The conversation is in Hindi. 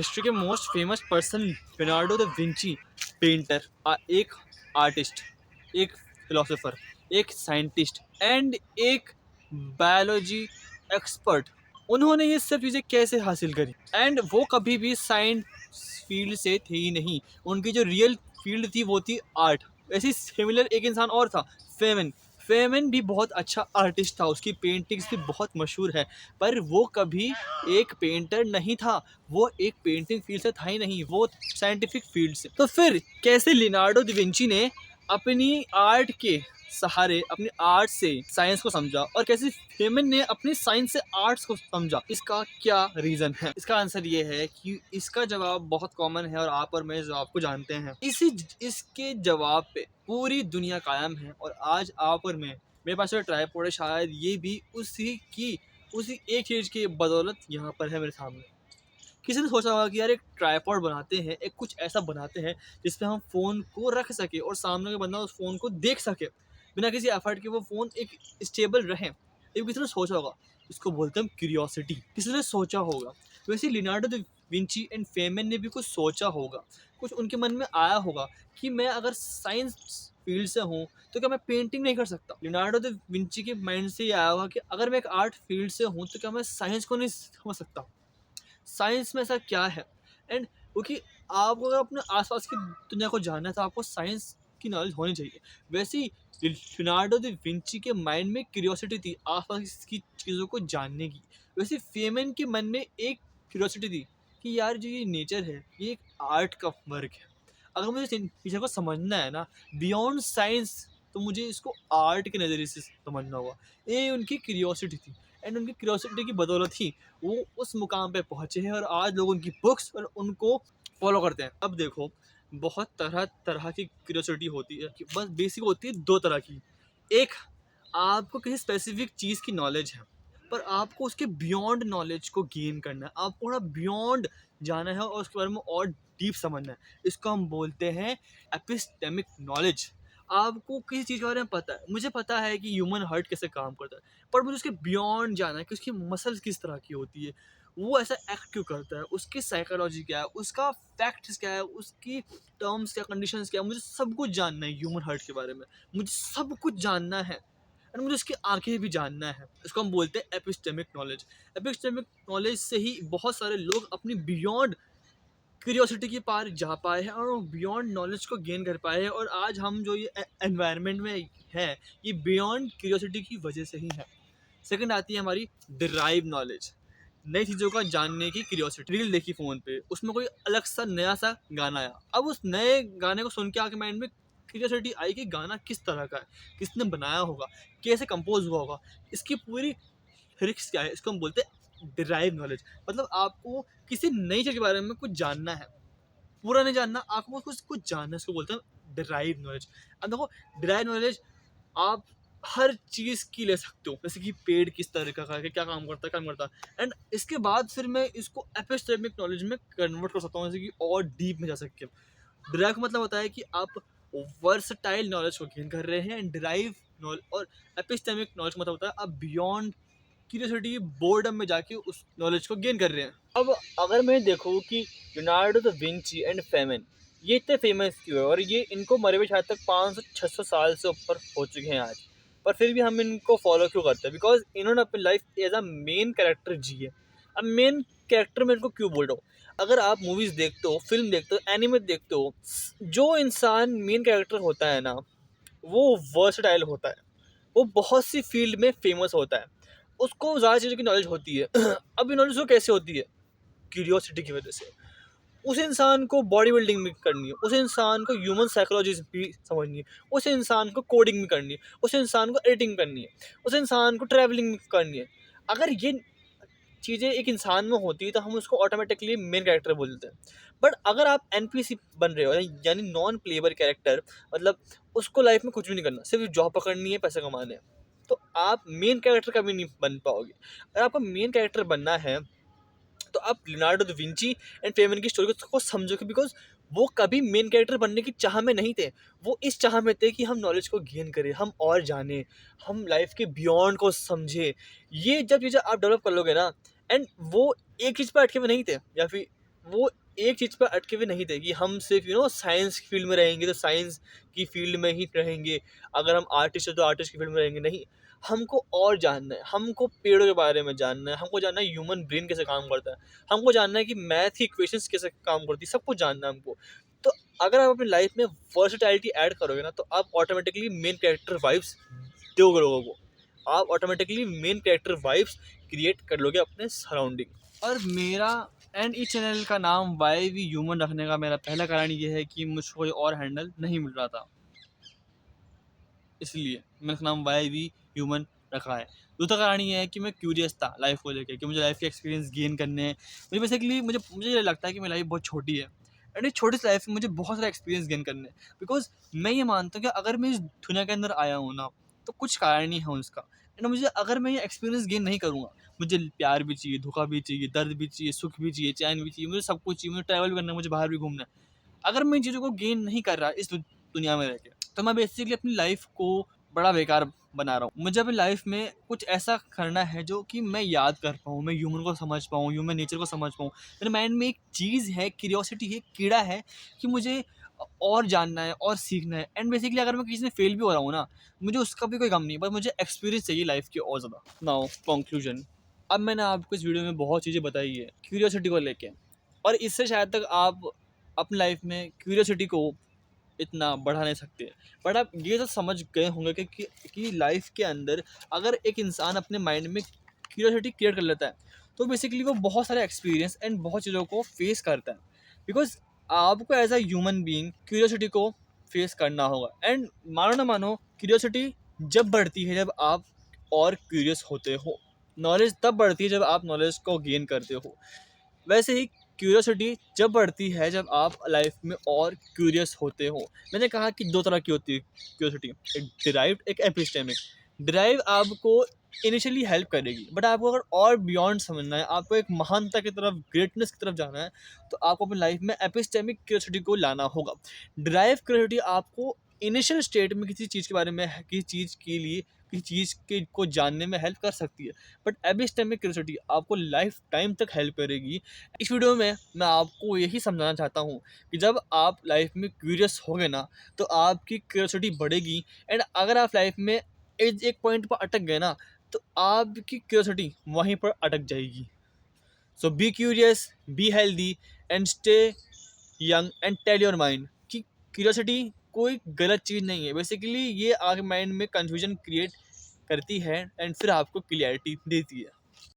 हिस्ट्री के most famous person Leonardo da Vinci, painter, एक आर्टिस्ट, एक फिलोसोफर, एक साइंटिस्ट एंड एक बायोलॉजी एक्सपर्ट। उन्होंने ये सब चीज़ें कैसे हासिल करी? एंड वो कभी भी साइंस फील्ड से थे ही नहीं। उनकी जो रियल फील्ड थी वो थी आर्ट। ऐसी सिमिलर एक इंसान और था, फेमन। फेमन भी बहुत अच्छा आर्टिस्ट था, उसकी पेंटिंग्स भी बहुत मशहूर है, पर वो कभी एक पेंटर नहीं था। वो एक पेंटिंग फील्ड से था ही नहीं, वो साइंटिफिक फील्ड से। तो फिर कैसे लियोनार्डो दा विंची ने अपनी आर्ट के सहारे, अपनी आर्ट से साइंस को समझा, और कैसे फेमन ने अपनी साइंस से आर्ट्स को समझा? इसका क्या रीजन है? इसका आंसर ये है कि इसका जवाब बहुत कॉमन है और आप और मैं जवाब को जानते हैं। इसके जवाब पे पूरी दुनिया कायम है, और आज आप और मैं, मेरे पास जो ट्राइपॉड है, शायद ये भी उसी एक चीज की बदौलत यहाँ पर है मेरे सामने। किसी ने सोचा होगा कि यार एक ट्राइपॉड बनाते हैं, एक कुछ ऐसा बनाते हैं जिसपे हम फ़ोन को रख सके और सामने का बंदा उस फ़ोन को देख सके, बिना किसी एफर्ट के वो फ़ोन एक स्टेबल रहे। ये किसी ने सोचा होगा। इसको बोलते हैं हम क्यूरियोसिटी। किसी ने सोचा होगा। वैसे Leonardo da Vinci and Feynman ने भी कुछ सोचा होगा, कुछ उनके मन में आया होगा कि मैं अगर साइंस फील्ड से हूँ तो क्या मैं पेंटिंग नहीं कर सकता? लियोनार्डो दा विंची के माइंड से ये आया होगा कि अगर मैं एक आर्ट फील्ड से हूँ तो क्या मैं साइंस को नहीं समझ सकता? साइंस में ऐसा क्या है? एंड क्योंकि आपको अगर अपने आसपास की दुनिया को जानना है तो आपको साइंस की नॉलेज होनी चाहिए। वैसे ही लियोनार्डो दा विंची के माइंड में क्यूरियोसिटी थी आसपास की चीज़ों को जानने की। वैसे फेमन के मन में एक क्यूरियोसिटी थी कि यार जो ये नेचर है ये एक आर्ट का वर्क है। अगर मुझे इस चीज़ को समझना है ना बियॉन्ड साइंस, तो मुझे इसको आर्ट के नज़रिए से समझना होगा। ये उनकी क्यूरियोसिटी थी, एंड उनकी क्यूरियोसिटी की बदौलत ही वो उस मुकाम पे पहुँचे हैं, और आज लोग उनकी बुक्स और उनको फॉलो करते हैं। अब देखो, बहुत तरह तरह की क्यूरियोसिटी होती है कि बस बेसिक होती है दो तरह की। एक, आपको किसी स्पेसिफिक चीज़ की नॉलेज है, पर आपको उसके बियॉन्ड नॉलेज को गेन करना है, आपको थोड़ा बियॉन्ड जाना है और उसके बारे में और डीप समझना है। इसको हम बोलते हैं एपिस्टेमिक नॉलेज। आपको किसी चीज़ के बारे में पता है, मुझे पता है कि ह्यूमन हार्ट कैसे काम करता है, पर मुझे उसके बियॉन्ड जाना है कि उसकी मसल्स किस तरह की होती है, वो ऐसा एक्ट क्यों करता है, उसकी साइकोलॉजी क्या है, उसका फैक्ट्स क्या है, उसकी टर्म्स क्या, कंडीशंस क्या है। मुझे सब कुछ जानना है ह्यूमन हार्ट के बारे में, मुझे सब कुछ जानना है, एंड मुझे उसके आगे भी जानना है। इसको हम बोलते हैं एपिस्टेमिक नॉलेज। एपिस्टेमिक नॉलेज से ही बहुत सारे लोग अपनी बियॉन्ड क्यूरियोसिटी के पार जा पाए हैं और बियॉन्ड नॉलेज को गेन कर पाए हैं, और आज हम जो ये एनवायरनमेंट में हैं, ये बियॉन्ड क्यूरियोसिटी की वजह से ही है। सेकंड आती है हमारी डिराइव नॉलेज, नई चीज़ों का जानने की क्यूरियोसिटी। रील देखी फ़ोन पे, उसमें कोई अलग सा नया सा गाना आया, अब उस नए गाने को सुन के आपके माइंड में क्यूरियोसिटी आई कि गाना किस तरह का है, किसने बनाया होगा, कैसे कंपोज हुआ होगा, इसकी पूरी लिरिक्स क्या है। इसको हम बोलते हैं डिराइव नॉलेज। मतलब आपको किसी नई चीज़ के बारे में कुछ जानना है, पूरा नहीं जानना, आपको कुछ कुछ जानना है, इसको बोलते हैं डिराइव नॉलेज। अब देखो, डिराइव नॉलेज आप हर चीज़ की ले सकते हो, जैसे कि पेड़ किस तरीके का है, क्या काम करता है, क्या नहीं करता। एंड इसके बाद फिर मैं इसको एपिस्टेमिक नॉलेज में कन्वर्ट कर सकता हूँ, जैसे कि और डीप में जा सके। डिराइव का मतलब होता है कि आप वर्सटाइल नॉलेज को गेन कर रहे हैं, एंड डिराइव नॉलेज और एपिस्टेमिक नॉलेज का मतलब होता है आप बियॉन्ड क्यूरियोसिटी, बोर्डम में जाके उस नॉलेज को गेन कर रहे हैं। अब अगर मैं देखूँ कि Leonardo da Vinci and Feynman ये इतने फेमस क्यों है, और ये इनको मरे हुए शायद तक 500-600 साल से ऊपर हो चुके हैं आज, पर फिर भी हम इनको फॉलो क्यों करते हैं? बिकॉज इन्होंने अपनी life as a main character जी है। अब मेन कैरेक्टर मैं इनको क्यों बोल रहा हूँ? अगर आप मूवीज़ देखते हो, फिल्म देखते हो, एनिमे देखते हो, जो इंसान मेन कैरेक्टर होता है ना, वो वर्सटाइल होता है, वो बहुत सी फील्ड में फेमस होता है, उसको ज़्यादा चीज़ों की नॉलेज होती है। अब ये नॉलेज वो कैसे होती है? क्यूरियोसिटी की वजह से। उस इंसान को बॉडी बिल्डिंग भी करनी है, उस इंसान को ह्यूमन साइकोलॉजी भी समझनी है, उस इंसान को कोडिंग भी करनी है, उस इंसान को एडिटिंग करनी है, उस इंसान को ट्रैवलिंग भी करनी है। अगर ये चीज़ें एक इंसान में होती है तो हम उसको ऑटोमेटिकली मेन कैरेक्टर बोलते हैं। बट अगर आप एनपीसी बन रहे हो, यानी नॉन प्लेएबल कैरेक्टर, मतलब उसको लाइफ में कुछ भी नहीं करना, सिर्फ जॉब पकड़नी है, पैसे कमाने हैं, तो आप मेन कैरेक्टर कभी नहीं बन पाओगे। अगर आपको मेन कैरेक्टर बनना है तो आप Leonardo da Vinci and Feynman की स्टोरी को समझोगे, बिकॉज वो कभी मेन कैरेक्टर बनने की चाह में नहीं थे। वो इस चाह में थे कि हम नॉलेज को गेन करें, हम और जानें, हम लाइफ के बियॉन्ड को समझें। ये जब चीज़ें आप डेवलप कर लोगे ना, एंड वो एक चीज़ पर अटके हुए नहीं थे, या फिर वो एक चीज़ पर अटके हुए नहीं थे कि हम सिर्फ साइंस की फील्ड में रहेंगे तो साइंस की फील्ड में ही रहेंगे, अगर हम आर्टिस्ट है तो आर्टिस्ट की फील्ड में रहेंगे, नहीं। हमको और जानना है, हमको पेड़ों के बारे में जानना है, हमको जानना है ह्यूमन ब्रेन कैसे काम करता है, हमको जानना है कि मैथ की इक्वेशंस कैसे काम करती है, सब कुछ जानना है हमको। तो अगर आप अपनी लाइफ में वर्सेटैलिटी ऐड करोगे ना, तो आप ऑटोमेटिकली मेन कैरेक्टर वाइब्स दोगे लोगों को, आप automatically main character vibes create कर लोगे अपने सराउंडिंग। और मेरा एंड इस चैनल का नाम वाई वी ह्यूमन रखने का मेरा पहला कारण ये है कि मुझको कोई और हैंडल नहीं मिल रहा था, इसलिए मैंने इसका नाम वाई वी ह्यूमन रखा है। दूसरा कारण ये है कि मैं क्यूरियस था लाइफ को लेकर, कि मुझे लाइफ के एक्सपीरियंस गेन करने हैं। मुझे बेसिकली मुझे मुझे ये लगता है कि मेरी लाइफ बहुत छोटी है, एंड इस छोटी सी लाइफ में मुझे बहुत सारा एक्सपीरियंस गेन करने हैं। बिकॉज मैं ये मानता हूँ कि अगर मैं इस दुनिया के अंदर आया हूँ ना, तो कुछ कारण ही है उसका। एंड मुझे, अगर मैं ये एक्सपीरियंस गेन नहीं करूँगा, मुझे प्यार भी चाहिए, धोखा भी चाहिए, दर्द भी चाहिए, सुख भी चाहिए, चैन भी चाहिए, मुझे सब कुछ चाहिए, मुझे ट्रैवल भी करना है, मुझे बाहर भी घूमना है। अगर मैं इन चीज़ों को गेन नहीं कर रहा इस दुनिया में रह के, तो मैं बेसिकली अपनी लाइफ को बड़ा बेकार बना रहा हूँ। मुझे अपनी लाइफ में कुछ ऐसा करना है जो कि मैं याद कर पाऊँ, मैं ह्यूमन को समझ पाऊँ, ह्यूमन नेचर को समझ पाऊँ। मेरे माइंड में एक चीज़ है, क्यूरियोसिटी है, कीड़ा है कि मुझे और जानना है और सीखना है। एंड बेसिकली अगर मैं किसी में फेल भी हो रहा हूँ ना, मुझे उसका भी कोई गम नहीं, बस मुझे एक्सपीरियंस चाहिए लाइफ की और ज़्यादा। Now conclusion. अब मैंने आपको इस वीडियो में बहुत चीज़ें बताई है क्यूरियोसिटी को लेके, और इससे शायद तक आप अपनी लाइफ में क्यूरियोसिटी को इतना बढ़ा नहीं सकते। बट आप ये तो समझ गए होंगे कि लाइफ के अंदर अगर एक इंसान अपने माइंड में क्यूरियोसिटी क्रिएट कर लेता है, तो बेसिकली वो बहुत सारे एक्सपीरियंस एंड बहुत चीज़ों को फेस करता है। बिकॉज आपको as a human being curiosity को फेस करना होगा। एंड मानो ना मानो, क्यूरियोसिटी जब बढ़ती है जब आप और क्यूरियस होते हो, नॉलेज तब बढ़ती है जब आप नॉलेज को गेन करते हो। वैसे ही क्यूरियोसिटी जब बढ़ती है जब आप लाइफ में और क्यूरियस होते हो। मैंने कहा कि दो तरह की होती है क्यूरियोसिटी, एक डिराइव्ड, एक एपिस्टेमिक। डिराइव आपको इनिशियली हेल्प करेगी, बट आपको अगर और बियॉन्ड समझना है, आपको एक महानता की तरफ, ग्रेटनेस की तरफ जाना है, तो आपको अपनी लाइफ में एपिस्टेमिक क्यूरियोसिटी को लाना होगा। डिराइव क्यूरियोसिटी आपको इनिशियल स्टेट में किसी चीज़ के बारे में, किसी चीज़ के लिए, किसी चीज़ के को जानने में हेल्प कर सकती है, बट एपिस्टेमिक क्यूरियोसिटी आपको लाइफ टाइम तक हेल्प करेगी। इस वीडियो में मैं आपको यही समझाना चाहता हूँ कि जब आप लाइफ में क्यूरियस होगे ना, तो आपकी क्यूरियोसिटी बढ़ेगी। एंड अगर आप लाइफ में एक पॉइंट पर अटक गए ना, तो आपकी क्यूरियोसिटी वहीं पर अटक जाएगी। So be curious, be healthy, and stay young, and tell your mind कि क्यूरियोसिटी कोई गलत चीज़ नहीं है। बेसिकली ये आपके माइंड में कन्फ्यूजन क्रिएट करती है एंड फिर आपको क्लियरिटी देती है।